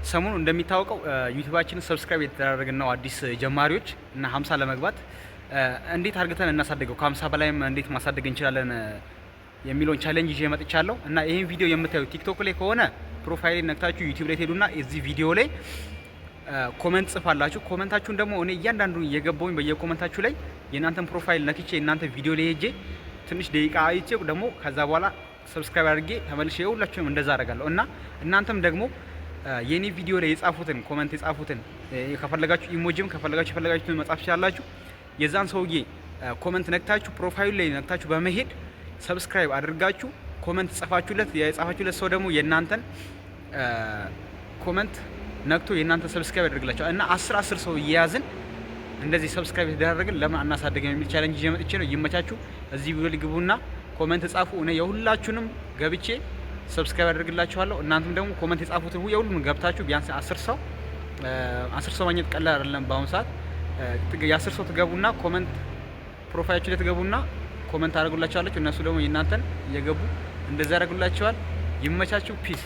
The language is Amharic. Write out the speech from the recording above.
ሰሞኑን እንደሚታወቀው ዩቲዩባችንን ሰብስክራይብ የተደረግን ነው አዲስ ጀማሪዎች እና 50 ለመግባት እንዴት አድርገን እናሳድገው ከ50 በላይም እንዴት ማሳደግ እንችላለን የሚለውን ቻሌንጅ ይዤ መጥቻለሁ። እና ይሄን ቪዲዮ የምታዩት ቲክቶክ ላይ ከሆነ ፕሮፋይል ነክታችሁ ዩቲዩብ ላይ ትሄዱና እዚህ ቪዲዮ ላይ ኮሜንት ጽፋላችሁ። ኮሜንታችሁን ደግሞ እኔ እያንዳንዱ የገባውኝ በየኮሜንታችሁ ላይ የእናንተን ፕሮፋይል ነክቼ የእናንተ ቪዲዮ ላይ ሄጄ ትንሽ ደቂቃ አይቼ ደግሞ ከዛ በኋላ ሰብስክራይብ አድርጌ ተመልሼ ሁላችሁም እንደዛ አደርጋለሁ። እና እናንተም ደግሞ የኔ ቪዲዮ ላይ የጻፉትን ኮሜንት የጻፉትን ከፈለጋችሁ ኢሞጂም ከፈለጋችሁ የፈለጋችሁትን መጻፍ ትችላላችሁ። የዛን ሰውዬ ኮሜንት ነክታችሁ ፕሮፋይሉ ላይ ነክታችሁ በመሄድ ሰብስክራይብ አድርጋችሁ ኮሜንት ጽፋችሁለት የጻፋችሁለት ሰው ደግሞ የእናንተን ኮሜንት ነክቶ የእናንተ ሰብስክራይብ ያደርግላችኋል። እና 10 ሰው እየያዝን እንደዚህ ሰብስክራይብ የተደረግን ለምን አናሳደገም የሚል ቻሌንጅ ይዤ መጥቼ ነው። ይመቻችሁ። እዚህ ቪዲዮ ግቡና ኮሜንት ጻፉ። እኔ የሁላችሁንም ገብቼ ሰብስክራይብ አድርግላችኋለሁ። እናንተም ደግሞ ኮሜንት የጻፉትን የሁሉንም ገብታችሁ ቢያንስ 10 ሰው ማግኘት ቀላል አይደለም በአሁኑ ሰዓት። የ10 ሰው ትገቡና ኮሜንት ፕሮፋይላችሁ ላይ ትገቡና ኮሜንት አድርጉላችኋለች። እነሱ ደግሞ የእናንተን እየገቡ እንደዛ ያደርጉላችኋል። ይመቻችሁ። ፒስ